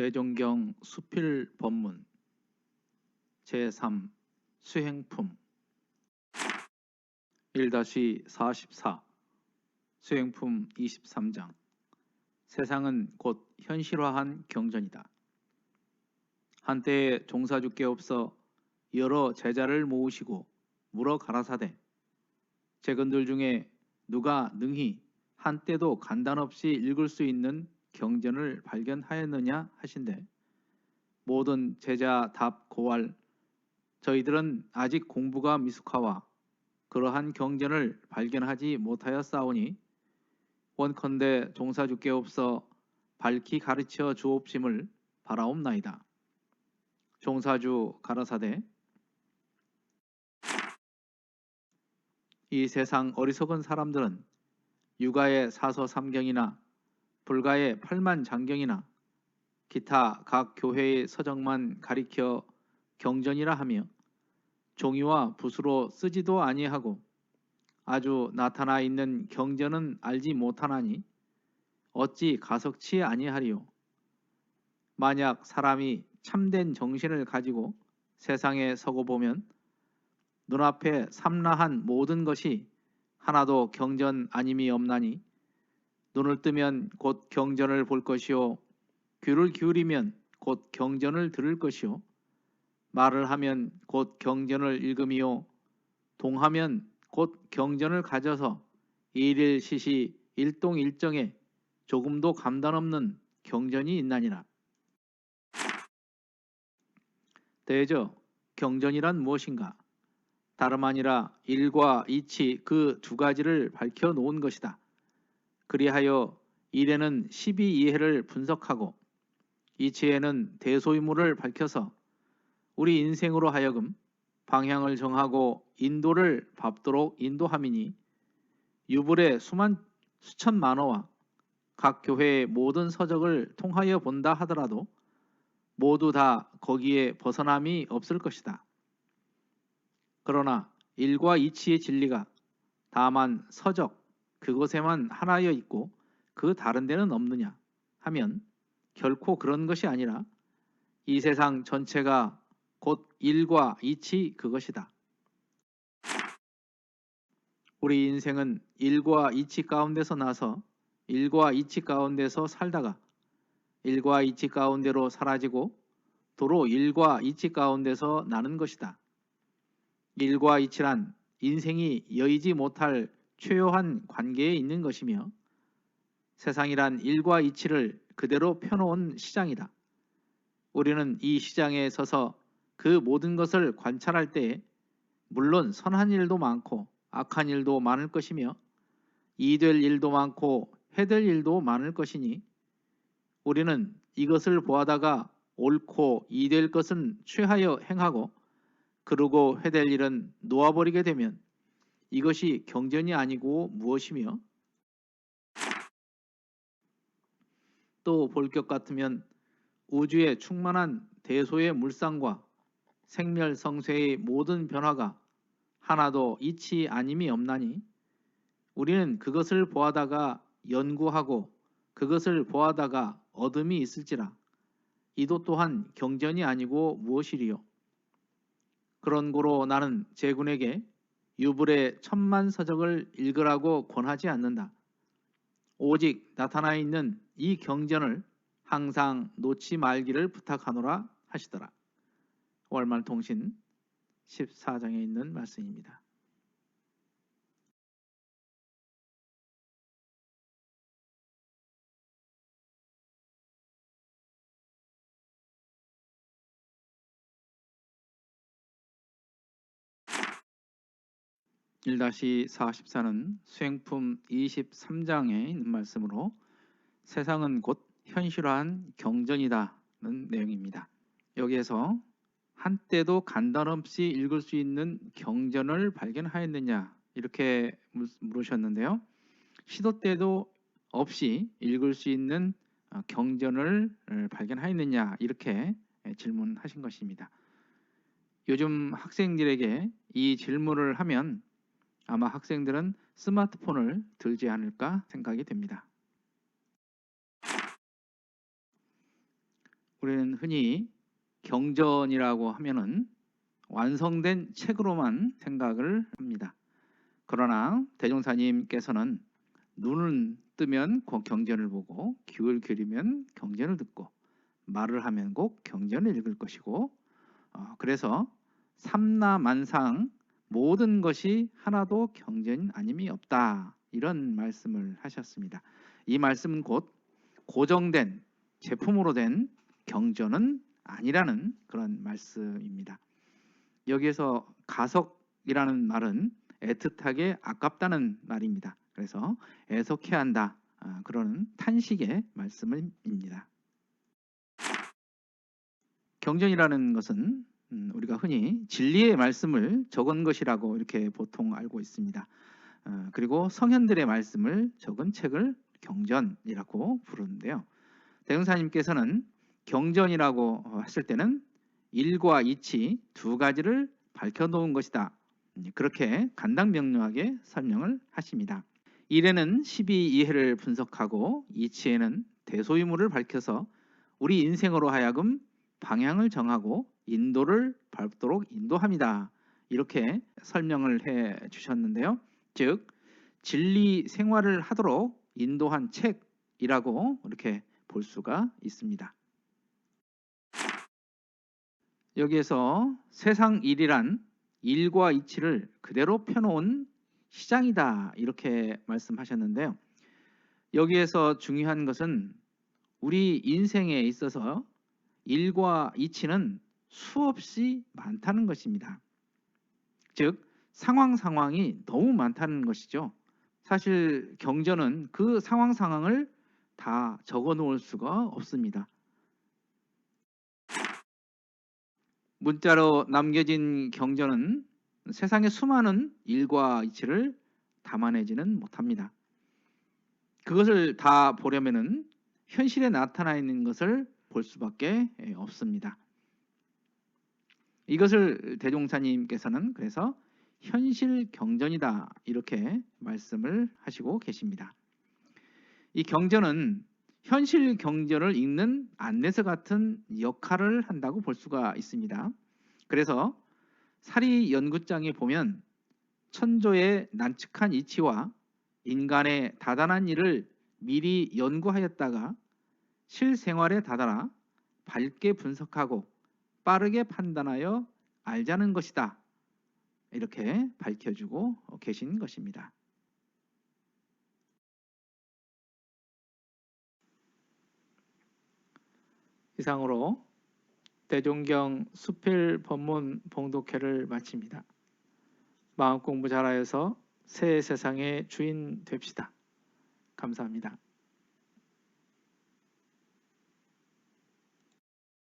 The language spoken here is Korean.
대종경 수필법문 제3 수행품 1-44 수행품 23장 세상은 곧 현실화한 경전이다. 한때에 종사주께 없어 여러 제자를 모으시고 물어 가라사대 제근들 중에 누가 능히 한때도 간단없이 읽을 수 있는 경전을 발견하였느냐 하신대 모든 제자 답 고할 저희들은 아직 공부가 미숙하와 그러한 경전을 발견하지 못하였사오니 원컨대 종사주께 없어 밝히 가르쳐 주옵심을 바라옵나이다. 종사주 가라사대 이 세상 어리석은 사람들은 유가의 사서삼경이나 불가의 팔만장경이나 기타 각 교회의 서적만 가리켜 경전이라 하며 종이와 붓으로 쓰지도 아니하고 아주 나타나 있는 경전은 알지 못하나니 어찌 가석치 아니하리요. 만약 사람이 참된 정신을 가지고 세상에 서고 보면 눈앞에 삼라한 모든 것이 하나도 경전 아님이 없나니 눈을 뜨면 곧 경전을 볼 것이요 귀를 기울이면 곧 경전을 들을 것이요 말을 하면 곧 경전을 읽음이요 동하면 곧 경전을 가져서 일일시시 일동일정에 조금도 감단 없는 경전이 있나니라. 대저 경전이란 무엇인가? 다름 아니라 일과 이치 그 두 가지를 밝혀 놓은 것이다. 그리하여 일에는 12이해를 분석하고 이치에는 대소유물을 밝혀서 우리 인생으로 하여금 방향을 정하고 인도를 밟도록 인도함이니 유불의 수천 만어와 각 교회의 모든 서적을 통하여 본다 하더라도 모두 다 거기에 벗어남이 없을 것이다. 그러나 일과 이치의 진리가 다만 서적 그곳에만 하나여 있고 그 다른 데는 없느냐 하면 결코 그런 것이 아니라 이 세상 전체가 곧 일과 이치 그것이다. 우리 인생은 일과 이치 가운데서 나서 일과 이치 가운데서 살다가 일과 이치 가운데로 사라지고 도로 일과 이치 가운데서 나는 것이다. 일과 이치란 인생이 여의지 못할 최요한 관계에 있는 것이며 세상이란 일과 이치를 그대로 펴놓은 시장이다. 우리는 이 시장에 서서 그 모든 것을 관찰할 때에 물론 선한 일도 많고 악한 일도 많을 것이며 이될 일도 많고 해될 일도 많을 것이니 우리는 이것을 보아다가 옳고 이될 것은 취하여 행하고 그러고 해될 일은 놓아버리게 되면 이것이 경전이 아니고 무엇이며 또 볼 것 같으면 우주에 충만한 대소의 물상과 생멸성쇠의 모든 변화가 하나도 이치 아님이 없나니 우리는 그것을 보아다가 연구하고 그것을 보아다가 얻음이 있을지라 이도 또한 경전이 아니고 무엇이리요. 그런 고로 나는 제군에게 유불의 천만 서적을 읽으라고 권하지 않는다. 오직 나타나 있는 이 경전을 항상 놓지 말기를 부탁하노라 하시더라. 월말통신 14장에 있는 말씀입니다. (1-44는) 수행품 23장에 있는 말씀으로 세상은 곧 현실화한 경전이다는 내용입니다. 여기에서 한때도 간단없이 읽을 수 있는 경전을 발견하였느냐 이렇게 물으셨는데요. 시도 때도 없이 읽을 수 있는 경전을 발견하였느냐 이렇게 질문하신 것입니다. 요즘 학생들에게 이 질문을 하면 아마 학생들은 스마트폰을 들지 않을까 생각이 됩니다. 우리는 흔히 경전이라고 하면은 완성된 책으로만 생각을 합니다. 그러나 대종사님께서는 눈을 뜨면 곧 경전을 보고 귀를 기울이면 경전을 듣고 말을 하면 꼭 경전을 읽을 것이고 그래서 삼라만상 모든 것이 하나도 경전 아님이 없다, 이런 말씀을 하셨습니다. 이 말씀은 곧 고정된 제품으로 된 경전은 아니라는 그런 말씀입니다. 여기에서 가석이라는 말은 애틋하게 아깝다는 말입니다. 그래서 애석해야 한다, 그런 탄식의 말씀입니다. 경전이라는 것은 우리가 흔히 진리의 말씀을 적은 것이라고 이렇게 보통 알고 있습니다. 그리고 성현들의 말씀을 적은 책을 경전이라고 부르는데요. 대흥사님께서는 경전이라고 했을 때는 일과 이치 두 가지를 밝혀놓은 것이다, 그렇게 간단명료하게 설명을 하십니다. 일에는 12이해를 분석하고 이치에는 대소유물을 밝혀서 우리 인생으로 하여금 방향을 정하고 인도를 밟도록 인도합니다, 이렇게 설명을 해 주셨는데요. 즉 진리 생활을 하도록 인도한 책이라고 이렇게 볼 수가 있습니다. 여기에서 세상 일이란 일과 이치를 그대로 펴놓은 시장이다, 이렇게 말씀하셨는데요. 여기에서 중요한 것은 우리 인생에 있어서 일과 이치는 수없이 많다는 것입니다. 즉 상황이 너무 많다는 것이죠. 사실 경전은 그 상황을 다 적어 놓을 수가 없습니다. 문자로 남겨진 경전은 세상의 수많은 일과 이치를 담아내지는 못합니다. 그것을 다 보려면은 현실에 나타나 있는 것을 볼 수밖에 없습니다. 이것을 대종사님께서는 그래서 현실 경전이다, 이렇게 말씀을 하시고 계십니다. 이 경전은 현실 경전을 읽는 안내서 같은 역할을 한다고 볼 수가 있습니다. 그래서 사리 연구장에 보면 천조의 난측한 이치와 인간의 다단한 일을 미리 연구하였다가 실생활에 다다라 밝게 분석하고 빠르게 판단하여 알자는 것이다, 이렇게 밝혀주고 계신 것입니다. 이상으로 대종경 수필 법문 봉독회를 마칩니다. 마음 공부 잘하여서 새 세상의 주인 됩시다. 감사합니다.